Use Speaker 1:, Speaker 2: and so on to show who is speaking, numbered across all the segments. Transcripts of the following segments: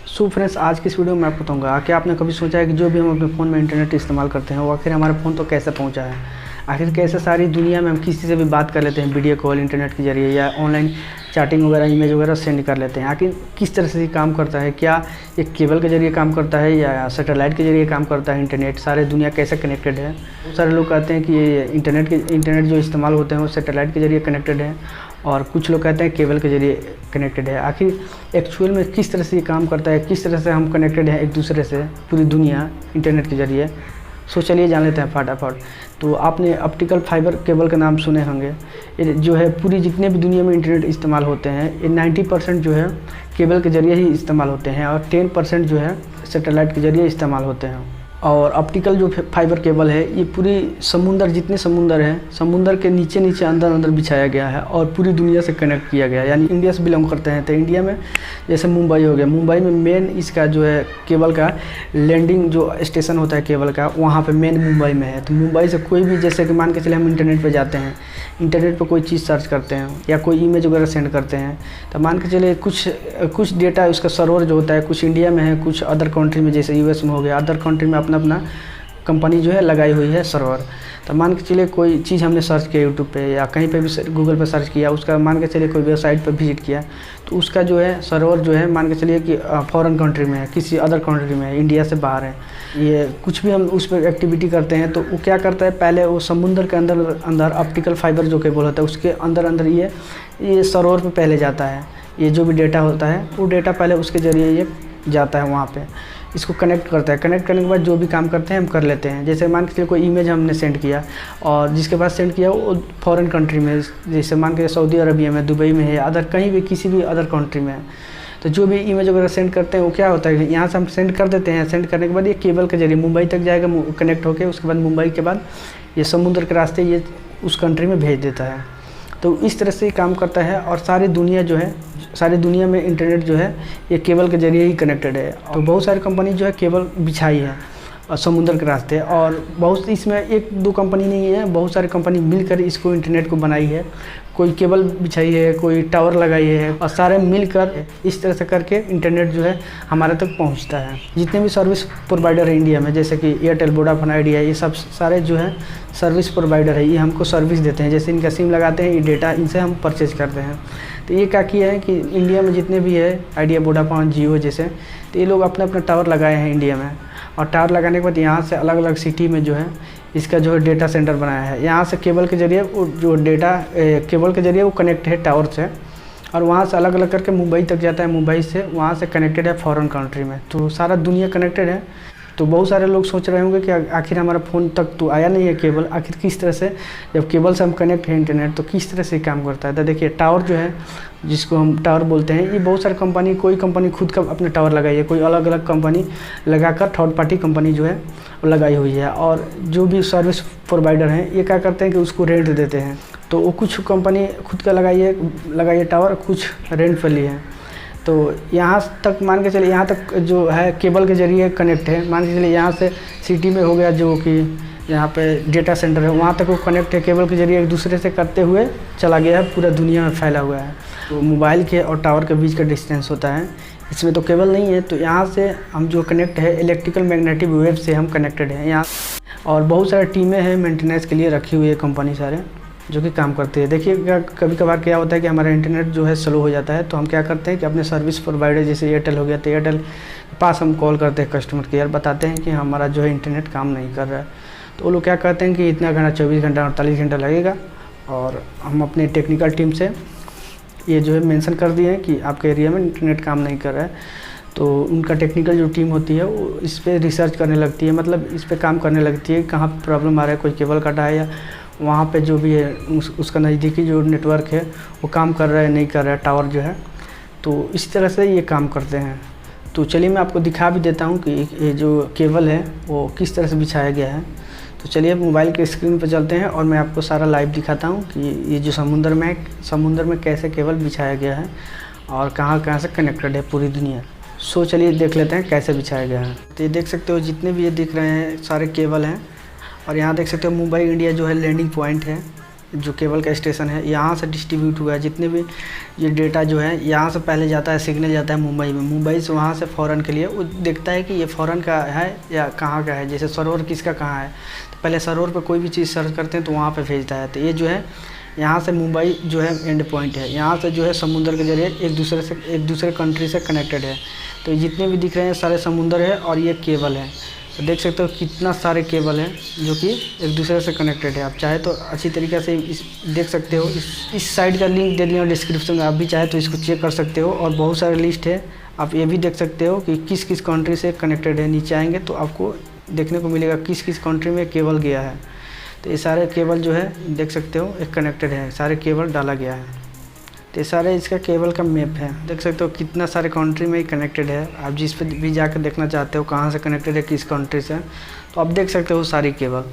Speaker 1: So friends, आज की इस वीडियो में मैं आपको बताऊंगा कि आपने कभी सोचा है कि जो भी हम अपने फ़ोन में इंटरनेट इस्तेमाल करते हैं वो आखिर हमारा फ़ोन तो कैसे पहुंचा है। आखिर कैसे सारी दुनिया में हम किसी से भी बात कर लेते हैं वीडियो कॉल इंटरनेट के जरिए या ऑनलाइन चैटिंग वगैरह इमेज वगैरह सेंड कर लेते हैं। आखिर किस तरह से ये काम करता है, क्या ये केबल के जरिए काम करता है या सैटेलाइट के जरिए काम करता है। इंटरनेट सारे दुनिया कैसे कनेक्टेड है। बहुत सारे लोग कहते हैं कि ये इंटरनेट जो इस्तेमाल होते हैं वो सैटेलाइट के जरिए कनेक्टेड है और कुछ लोग कहते हैं केबल के जरिए कनेक्टेड है। आखिर एक्चुअल में किस तरह से ये काम करता है, किस तरह से हम कनेक्टेड हैं एक दूसरे से पूरी दुनिया इंटरनेट के जरिए। सो चलिए जान लेते हैं फटाफट। तो आपने ऑप्टिकल फाइबर केबल का नाम सुने होंगे। ये जो है पूरी जितने भी दुनिया में इंटरनेट इस्तेमाल होते हैं ये 90% जो है केबल के जरिए ही इस्तेमाल होते हैं और 10% जो है सैटेलाइट के जरिए इस्तेमाल होते हैं। और ऑप्टिकल जो फाइबर केबल है ये पूरी समुंदर, जितने समुंदर हैं, समुंदर के नीचे नीचे अंदर बिछाया गया है और पूरी दुनिया से कनेक्ट किया गया है। यानी इंडिया से बिलोंग करते हैं तो इंडिया में जैसे मुंबई हो गया, मुंबई में मेन इसका जो है केबल का लैंडिंग जो स्टेशन होता है केबल का, वहाँ पे मेन मुंबई में है। तो मुंबई से कोई भी, जैसे कि मान के चले हम इंटरनेट पे जाते हैं, इंटरनेट पे कोई चीज़ सर्च करते हैं या कोई इमेज वगैरह सेंड करते हैं, तो मान के चले कुछ डेटा उसका सर्वर जो होता है कुछ इंडिया में है, कुछ अदर कंट्री में जैसे यूएस में हो गया, अदर कंट्री में अपना कंपनी जो है लगाई हुई है सर्वर। तो मान के चलिए कोई चीज़ हमने सर्च किया यूट्यूब पे या कहीं पे भी गूगल पे सर्च किया, उसका मान के चलिए कोई वेबसाइट पे विजिट किया, तो उसका जो है सर्वर जो है मान के चलिए कि फॉरेन कंट्री में है, किसी अदर कंट्री में है, इंडिया से बाहर है। ये कुछ भी हम उस पर एक्टिविटी करते हैं तो वो क्या करता है, पहले वो समुद्र के अंदर ऑप्टिकल फाइबर जो केबल होता है उसके अंदर ये सर्वर पे पहले जाता है। ये जो भी डेटा होता है वो डेटा पहले उसके ज़रिए ये जाता है वहाँ पे, इसको कनेक्ट करता है। कनेक्ट करने के बाद जो भी काम करते हैं हम कर लेते हैं। जैसे मान के चलिए कोई इमेज हमने सेंड किया और जिसके पास सेंड किया वो फॉरेन कंट्री में, जैसे मान के सऊदी अरबिया में, दुबई में है, अदर कहीं भी किसी भी अदर कंट्री में है, तो जो भी इमेज वगैरह सेंड करते हैं वो क्या होता है, यहाँ से हम सेंड कर देते हैं। सेंड करने के बाद ये केबल के जरिए मुंबई तक जाएगा कनेक्ट होकर, उसके बाद मुंबई के बाद ये समुद्र के रास्ते ये उस कंट्री में भेज देता है। तो इस तरह से काम करता है और सारी दुनिया में इंटरनेट जो है ये केबल के जरिए ही कनेक्टेड है। तो बहुत सारी कंपनी जो है केबल बिछाई है और समुद्र के रास्ते, और बहुत इसमें एक दो कंपनी नहीं है, बहुत सारी कंपनी मिलकर इसको इंटरनेट को बनाई है। कोई केबल बिछाई है, कोई टावर लगाई है और सारे मिलकर इस तरह से करके इंटरनेट जो है हमारे तक पहुंचता है। जितने भी सर्विस प्रोवाइडर है इंडिया में, जैसे कि एयरटेल, वोडाफोन, आइडिया, ये सब सारे जो है सर्विस प्रोवाइडर है, ये हमको सर्विस देते हैं। जैसे इनका सिम लगाते हैं, ये डेटा इनसे हम परचेज करते हैं। तो ये क्या किया है कि इंडिया में जितने भी है आइडिया, वोडाफोन, जियो जैसे, तो ये लोग अपना टावर लगाए हैं इंडिया में, और टावर लगाने के बाद यहाँ से अलग अलग सिटी में जो है इसका जो है डेटा सेंटर बनाया है। यहाँ से केबल के जरिए वो जो डेटा केबल के जरिए वो कनेक्ट है टावर से, और वहाँ से अलग अलग करके मुंबई तक जाता है, मुंबई से वहाँ से कनेक्टेड है फॉरेन कंट्री में। तो सारा दुनिया कनेक्टेड है। तो बहुत सारे लोग सोच रहे होंगे कि आखिर हमारा फ़ोन तक तो आया नहीं है केबल, आखिर किस तरह से, जब केबल से हम कनेक्ट है इंटरनेट तो किस तरह से काम करता है। तो देखिए टावर जो है, जिसको हम टावर बोलते हैं, ये बहुत सारी कंपनी, कोई कंपनी खुद का अपने टावर लगाई है, कोई अलग अलग कंपनी लगाकर थर्ड पार्टी कंपनी जो है वो लगाई हुई है। और जो भी सर्विस प्रोवाइडर हैं ये क्या करते हैं कि उसको रेंट देते हैं। तो वो कुछ कंपनी खुद का लगाई है टावर, कुछ रेंट पर लिए हैं। तो यहाँ तक मान के चलिए, यहाँ तक जो है केबल के जरिए कनेक्ट है। मान के चलिए यहाँ से सिटी में हो गया जो कि यहाँ पे डेटा सेंटर है, वहाँ तक वो कनेक्ट है केबल के जरिए, एक दूसरे से करते हुए चला गया है, पूरा दुनिया में फैला हुआ है। तो मोबाइल के और टावर के बीच का डिस्टेंस होता है, इसमें तो केबल नहीं है। तो यहाँ से हम जो कनेक्ट है इलेक्ट्रिकल मैग्नेटिक वेव से हम कनेक्टेड हैं यहाँ। और बहुत सारी टीमें हैं मेंटेनेंस के लिए रखी हुई है कंपनी सारे, जो कि काम करती है। देखिए कभी कभार क्या होता है कि हमारा इंटरनेट जो है स्लो हो जाता है, तो हम क्या करते हैं कि अपने सर्विस प्रोवाइडर जैसे एयरटेल हो गया, तो एयरटेल के पास हम कॉल करते हैं कस्टमर केयर, बताते हैं कि हमारा जो है इंटरनेट काम नहीं कर रहा है। तो वो लोग क्या करते हैं कि इतना घंटा, 24 घंटा, 48 घंटा लगेगा, और हम अपने टेक्निकल टीम से ये जो है मेंशन कर दिए हैं कि आपके एरिया में इंटरनेट काम नहीं कर रहा है। तो उनका टेक्निकल जो टीम होती है वो इस पर रिसर्च करने लगती है, मतलब इस पर काम करने लगती है कहाँ पर प्रॉब्लम आ रहा है, कोई केबल कटा है या वहाँ पे जो भी है उसका नज़दीकी जो नेटवर्क है वो काम कर रहा है नहीं कर रहा है, टावर जो है। तो इस तरह से ये काम करते हैं। तो चलिए मैं आपको दिखा भी देता हूँ कि ये जो केबल है वो किस तरह से बिछाया गया है। तो चलिए मोबाइल के स्क्रीन पर चलते हैं और मैं आपको सारा लाइव दिखाता हूँ कि ये जो समुंदर में कैसे केबल बिछाया गया है और कहाँ से कनेक्टेड है पूरी दुनिया। सो चलिए देख लेते हैं कैसे बिछाया गया है। तो ये देख सकते हो जितने भी ये दिख रहे हैं सारे केबल हैं, और यहाँ देख सकते हो मुंबई इंडिया जो है लैंडिंग पॉइंट है, जो केबल का स्टेशन है यहाँ से डिस्ट्रीब्यूट हुआ है। जितने भी ये डेटा जो है यहाँ से पहले जाता है, सिग्नल जाता है मुंबई में, मुंबई से वहाँ से फ़ॉरेन के लिए वो देखता है कि ये फ़ॉरेन का है या कहाँ का है। जैसे सर्वर किसका कहाँ है, तो पहले सर्वर पर कोई भी चीज़ सर्च करते हैं तो वहाँ पर भेजता है। तो ये जो है यहाँ से मुंबई जो है एंड पॉइंट है, यहाँ से जो है समुद्र के जरिए एक दूसरे कंट्री से कनेक्टेड है। तो जितने भी दिख रहे हैं सारे समुंदर है और ये केबल है। तो देख सकते हो कितना सारे केबल हैं जो कि एक दूसरे से कनेक्टेड है। आप चाहे तो अच्छी तरीके से देख सकते हो। इस साइट का लिंक दे दिया डिस्क्रिप्शन में, आप भी चाहे तो इसको चेक कर सकते हो। और बहुत सारे लिस्ट है, आप ये भी देख सकते हो कि किस किस कंट्री से कनेक्टेड है। नीचे आएंगे तो आपको देखने को मिलेगा किस किस कंट्री में केबल गया है। तो ये सारे केबल जो है देख सकते हो एक कनेक्टेड है, सारे केबल डाला गया है। तो ये सारे इसका केबल का मैप है, देख सकते हो कितना सारे कंट्री में कनेक्टेड है। आप जिस पे भी जाकर देखना चाहते हो कहाँ से कनेक्टेड है, किस कंट्री से, तो आप देख सकते हो सारी केबल।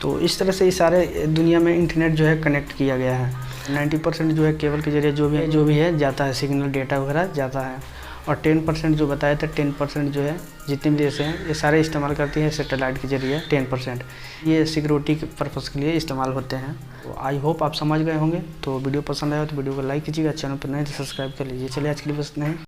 Speaker 1: तो इस तरह से ये सारे दुनिया में इंटरनेट जो है कनेक्ट किया गया है। 90% जो है केबल के जरिए जो भी है जाता है, सिग्नल डेटा वगैरह जाता है। और 10% जो बताया था, 10% जो है जितने भी देश हैं ये सारे इस्तेमाल करती हैं सैटेलाइट के जरिए। 10% ये सिक्योरिटी के पर्पज़ के लिए इस्तेमाल होते हैं। तो आई होप आप समझ गए होंगे। तो वीडियो पसंद आया तो वीडियो को लाइक कीजिएगा, चैनल पर नए तो सब्सक्राइब कर लीजिए। चलिए आज के लिए बस नहीं।